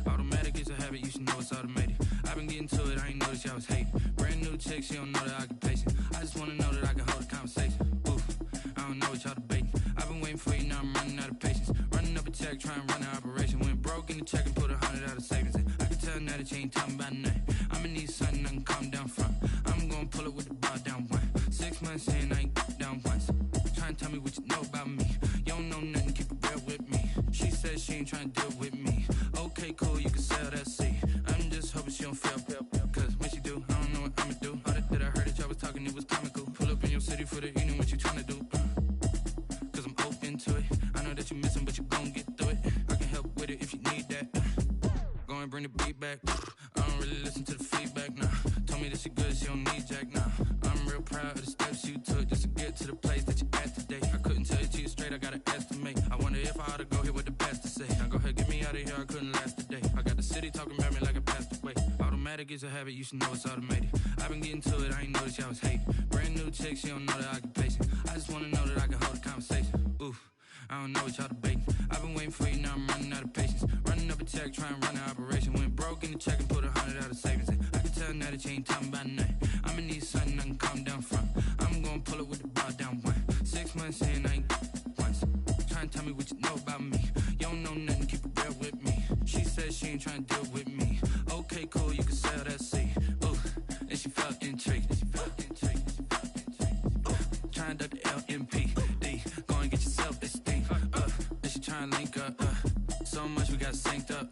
Automatic is a habit, you should know it's automated. I've been getting to it, I ain't noticed y'all was hating. Brand new chick, she don't know the occupation. I just wanna know that I can hold a conversation. Oof, I don't know what y'all debating. I've been waiting for you, now I'm running out of patience. Running up a check, trying to run an operation. Went broke in the check and put 100 out of savings in. I can tell now that you ain't talking about nothing. I'ma need something I can calm down from. I'm gonna pull it with the bar down one. 6 months in, I ain't down once. Trying to tell me what you know about me. You don't know nothing, keep it real with me. She says she ain't trying to deal with me. Okay, cool, you can sell that seat. I'm just hoping she don't fail. Cause when she do, I don't know what I'ma do. All that I heard that y'all was talking, it was comical. Pull up in your city for the evening, what you tryna do? Cause I'm open to it. I know that you missing, but you gon' get through it. I can help with it if you need that. Go and bring the beat back. I don't really listen to the feedback, nah. Told me that she good, she don't need jack, nah. I'm real proud of the steps you took just to get to the place that you at today. I couldn't tell you to you straight, I gotta estimate. I wonder if I ought to go here with the best to say. Now go ahead, get me out of here, I couldn't last today. I got the city talking about me like I passed away. Automatic is a habit, you should know it's automated. I've been getting to it, I ain't noticed y'all was hating. Brand new chick, she don't know the occupation. I just wanna know that I can hold a conversation. Oof, I don't know what y'all debating. I've been waiting for you, now I'm running out of patience. Running up a check, trying to run an operation. Went broke in the check and put 100 ain't talking about nothing. I'ma need something I can calm down from. I'm gonna pull it with the bar down one. 6 months in, I ain't once. Trying to tell me what you know about me. You don't know nothing, keep it real with me. She said she ain't trying to deal with me. Okay, cool, you can sell that seat. Ooh, and she felt intrigued. Trying to duck the LMPD. Go and get your self-esteem. And she trying to link up. So much we got synced up.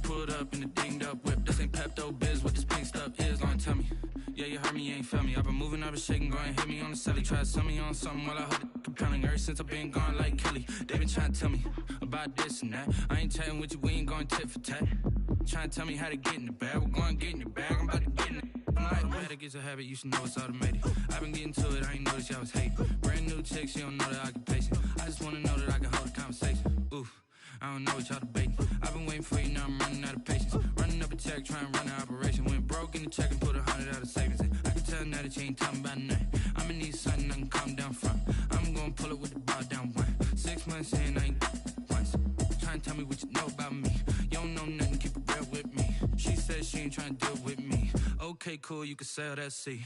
Pulled up in the dinged up whip. This ain't Pepto-Biz, what this pink stuff is. Long tell me. Yeah, you heard me, you ain't felt me. I've been moving, I've been shaking, go and hit me on the celly. Try to sell me on something while I hold it compelling. Ever since I've been gone like Kelly, they been trying to tell me about this and that. I ain't chatting with you, we ain't going tit for tat. Trying to tell me how to get in the bag. We're going to get in the bag, I'm about to get in it. I'm like, automatic is a habit, you should know it's automated. I've been getting to it, I ain't noticed y'all was hating. Brand new chick, she don't know the occupation. I just wanna know that I can hold a conversation. Oof, I don't know what y'all debating. I've been waiting for you, now I'm running out of patience. Running up a check, trying to run an operation. Went broke in the check and put 100 out of savings in. I can tell now that you ain't talking about nothing. I'ma need something I can calm down from. I'm gonna pull it with the bar down one. 6 months in, I ain't once. Trying to tell me what you know about me. You don't know nothing, keep it real with me. She said she ain't trying to deal with me. Okay, cool, you can sell that seat.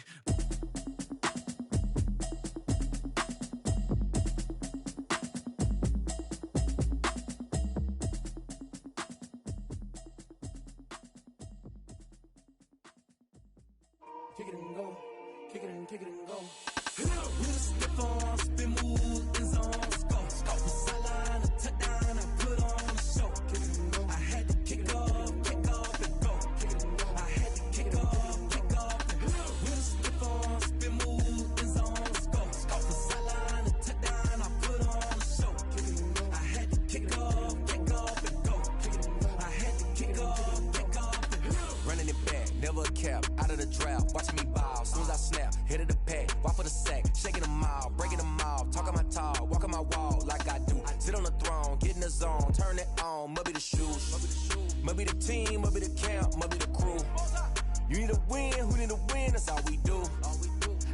Kick it and go, kick it and go. With a stiff on, spin move, in zone, go. Sideline, a touchdown, I put on a show. Kick it and go. I had to kick off and go. Kick it and go. I had to kick off and go. With a stiff on, spin move, in zone, go. Sideline, a touchdown, I put on a show. Kick it and go. I had to kick off and go. Kick it and go. I had to kick off and go. Running it back, never a cap, out of the drought, watching me ball, soon as I snap, hit of the pack, walk for the sack, shaking them all, breaking them off, talking my talk, walking my wall like I do, sit on the throne, get in the zone, turn it on, must be the shoes, must be the team, must be the camp, must be the crew, you need a win, who need a win, that's all we do,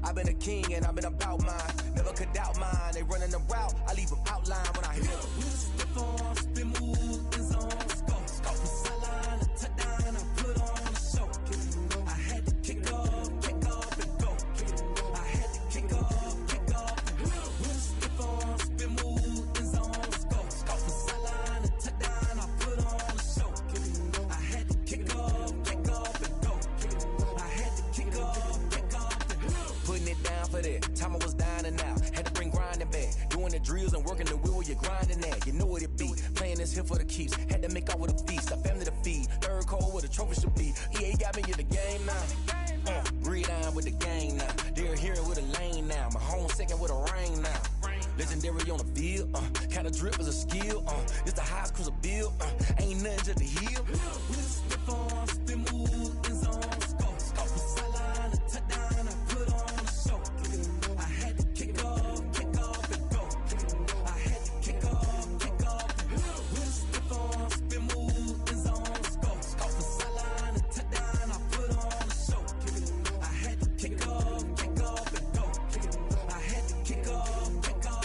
I've been a king and I've been about mine, never could doubt mine, they running the route, I leave them outline when I hit them. With a stiff on, spin move, in zone, go. Sideline, a touchdown, I put on a show. I had to kick off and go. I had to kick off and go. With a stiff on, spin move, in zone, go. Sideline, a touchdown, I put on a show. I had to kick off and go. I had to kick off and go. Putting it down for that, time I was dying and out, had to bring grinding back, doing the drills and working the wheel where you're grinding at, you know what it be, playing this here for the keeps, had to make out with a feast, a family to feed, third cold where the trophy should be, EA got me in the game now, breathe on with the gang now, they're hearing with a lane now, my home second with a rain now, legendary on the field, kind of drip is a skill, it's the highest cruiser bill, ain't nothing just to heal. With a stiff on, spin move, in zone, go. Sideline, a touchdown, I put on a show. I had to kick off and go. I had to kick off and go. With a stiff on, spin move, in zone, go. Sideline, a touchdown, I put on a show. I had to kick off and go. I had to kick off and go.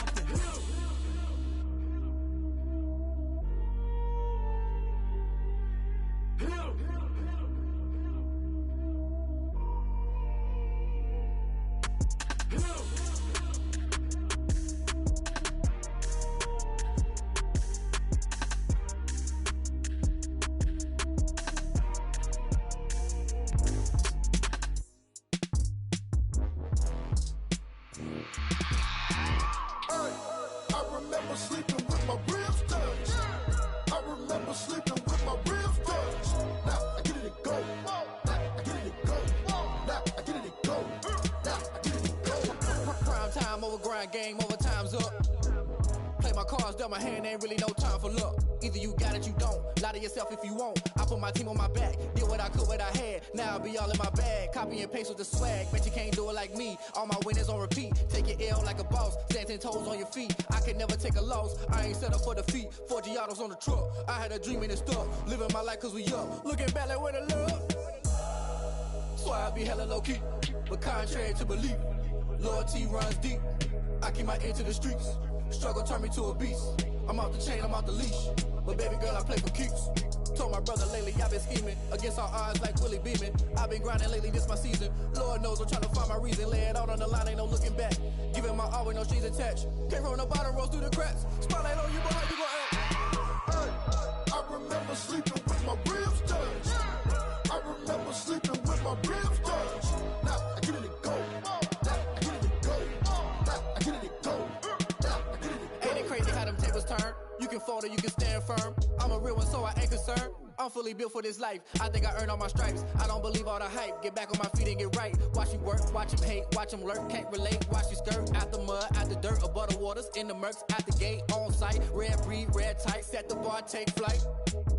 I remember sleeping with my ribs touched. I remember sleeping with my ribs touched. Now I get it to go. Now I get it to go. Now I get it to go. Now I get it to go. Prime time over grind game, over time's up. Play my cards, dealt my hand, ain't really no time for luck. Either you got it, you don't. Lie to yourself if you won't. I put my team on my back, did what I could, what I had. Now I'll be all in my bag. Copy and paste with the swag. Bet you can't do it like me. All my winners on repeat. Take your L like a boss. Stand 10 toes on your feet. I can never take a loss. I ain't set up for defeat. 4 Giottos on the truck. I had a dream and it's stuck. Living my life cause we up. Looking back like where the love. So I be hella low key. But contrary to belief, loyalty runs deep. I keep my ear to the streets. Struggle turned me to a beast. I'm off the chain, I'm off the leash. But baby girl, I play for keeps. Told my brother lately I've been scheming against all odds like Willie Beeman. I've been grinding lately, this my season. Lord knows I'm trying to find my reason. Lay it out on the line, ain't no looking back. Giving my all with no strings attached. Came from the bottom, rose through the cracks. Spotlight on you, boy, how you gon' act? I remember sleeping with my ribs touched. I remember sleeping with my ribs touched. Now I get it to go. Now I get it to go. Now I get it to go. Now I get it to go. Ain't it crazy how them tables turn? You can fold or you can stand firm. I'm a real one, so I ain't concerned. I'm fully built for this life. I think I earned all my stripes. I don't believe all the hype. Get back on my feet and get right. Watch you work, watch him hate, watch him lurk. Can't relate, watch you skirt. Out the mud, out the dirt, above the waters, in the murks, at the gate, on site. Red breed, red tight, set the bar, take flight.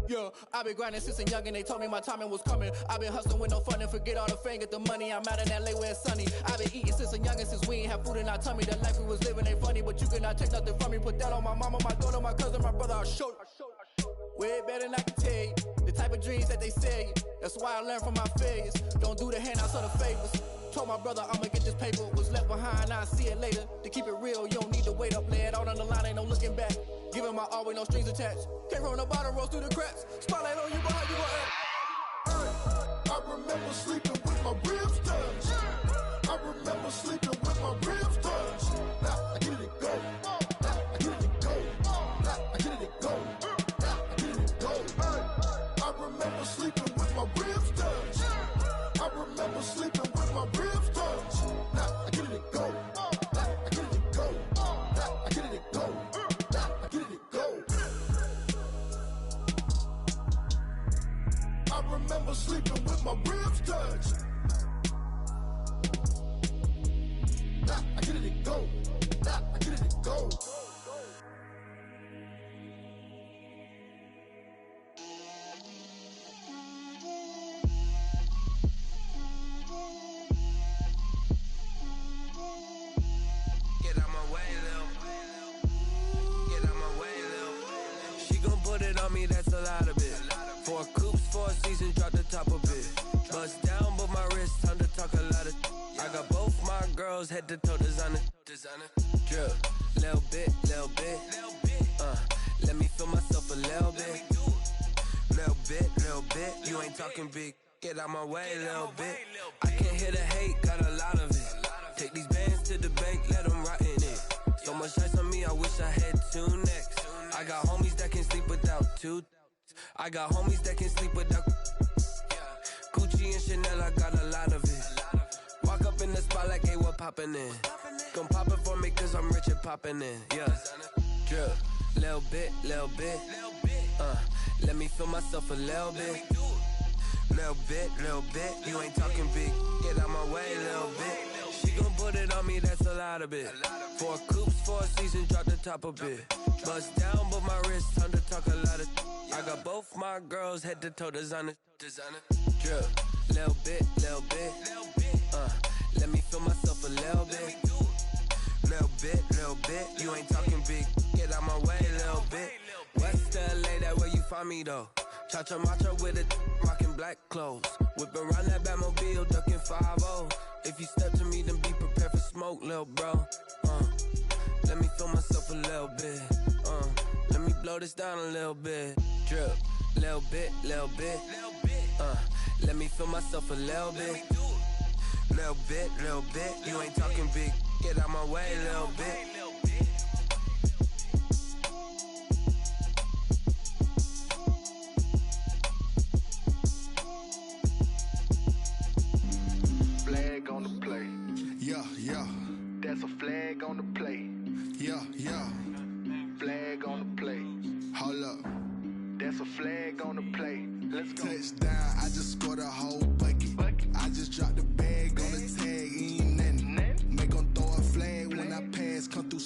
Yeah, I've been grinding since a young and they told me my timing was coming. I've been hustling with no fun and forget all the fame, get the money. I'm out in LA where it's sunny. I've been eating since a young and since we ain't have food in our tummy. The life we was living ain't funny, but you cannot take nothing from me. Put that on my mama, my daughter, my cousin, my brother, I'll show you. Way better than I can tell you. The type of dreams that they sell you. That's why I learned from my failures. Don't do the handouts or the favors. Told my brother I'ma get this paper. Was left behind, I'll see it later. To keep it real, you don't need to wait up. Lay it out on the line, ain't no looking back. Giving my all with no strings attached. Came from the bottom, rose through the cracks. Spotlight on you, boy, how you gon' act? I remember sleeping with my ribs touched. I remember sleeping with my ribs touched. Now I get it to go. Now I get it to go. Now I get it to go. Now I get it to go. I remember sleeping with my ribs touched. I remember sleeping with my ribs touched. Now I get it to go. Now I get it to go. Now I get it to go. Now I get it to go. I remember sleeping with my ribs touched. Now I get it to go. Now I get it to go. Get out my way, Lil. Get out my way, Lil. She gon' put it on me, that's a lot of it. 4 coops, 4 seasons, drop the top a bit. Bust down, but my wrist, time to talk a lot of. I got both my girls head to toe designer. Drip, little bit, little bit. Let me feel myself a little bit. Little bit. You ain't talking big. Get out my way, little bit. I can't hear the hate, got a lot of it. Take these bands to the bank, let them rot in it. So much ice on me, I wish I had 2 necks. I got homies that can sleep without 2. I got homies that can sleep without. Gucci and Chanel, I got a lot of it. Walk up in the spot like, hey, what poppin' in? Gon' pop it for me cause I'm rich and poppin' in. Yeah, drip, little bit. Let me feel myself a little bit. Little bit. You ain't talking big. Get out my way, little bit. She gon' put it on me, that's a lot of it. 4 coops, 4 seasons, drop the top a bit. Bust down, but my wrist, time to talk a lot of. I got both my girls head to toe designer. Drip, little bit. Let me feel myself a little bit. Little bit. You ain't talking big. Get out my way, little bit. West LA, that where you find me though. Cha-cha macha with it, rockin' black clothes. Whip around that Batmobile, duckin' 5-0. If you step to me, then be prepared for smoke, lil' bro. Let me feel myself a little bit. Let me blow this down a little bit. Drip, little bit. Let me feel myself a little bit. Little bit. You ain't talking big. Get out my way, little bit. Flag on the play. Yeah. That's a flag on the play. Yeah. Flag on the play. Hold up. That's a flag on the play. Let's go. Touchdown, I just scored a whole bucket. I just dropped the bag on the tag, ain't nothing. Make 'em throw a flag when I pass, come through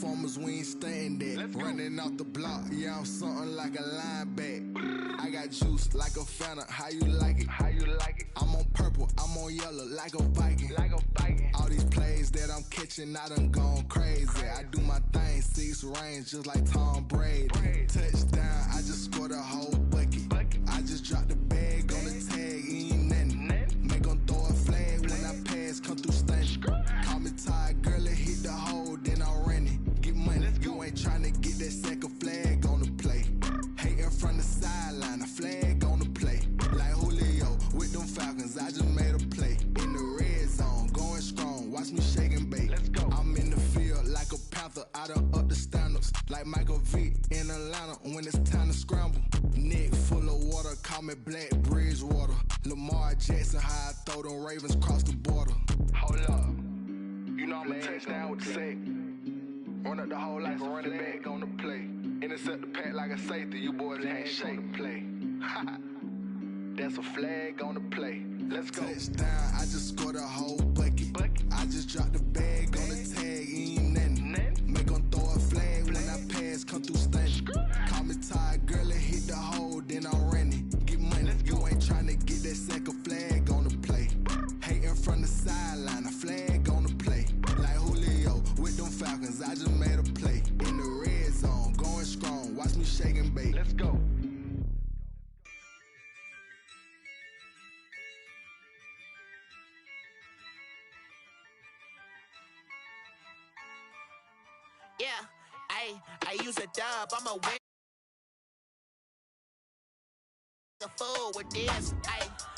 informers, we ain't staying there. Running off the block, yeah, I'm something like a linebacker. I got juice like a Fanta, how you like it? How you like it? I'm on purple, I'm on yellow, like a Viking. Like a Viking. All these plays that I'm catching, I done gone crazy. I do my thing, 6 range, just like Tom Brady. Touchdown, I just scored a whole bucket. I just dropped the bag on the tag, ain't nothing. Make 'em throw a flag when I pass, come through stunning. Call me tired, girl, it hit the hole, then I ran it. Get money, you ain't tryna get that second flag on the play. Hating from the sideline, a flag on the play. Like Julio with them Falcons, I just made a play. In the red zone, going strong, watch me shake and bake. Let's go. I'm in the field like a panther, I done up the standards. Like Michael Vick in Atlanta when it's time to scramble. Neck full of water, call me Black Bridgewater. Lamar Jackson, how I throw them Ravens cross the border. Hold up, you know I'm a touchdown with the sack. Run up the whole like a running back on the play. Intercept the pack like a safety, you boys ain't shake the play. That's a flag on the play. Let's go. Touchdown, I just scored a whole bucket. I just dropped the bag on the tag, ain't nothing. Make 'em throw a flag when I pass, come through stunning. Call me tired, girl, it hit the hole, then I ran it. Get money, you ain't tryna get that second flag on the play. Hating from the sideline, a flag on the play. Like Julio with them Falcons, I just made a play. In the red zone, going strong, watch me shake and bake. Let's go. Yeah, I use a dub, I'm a win. The fool with this,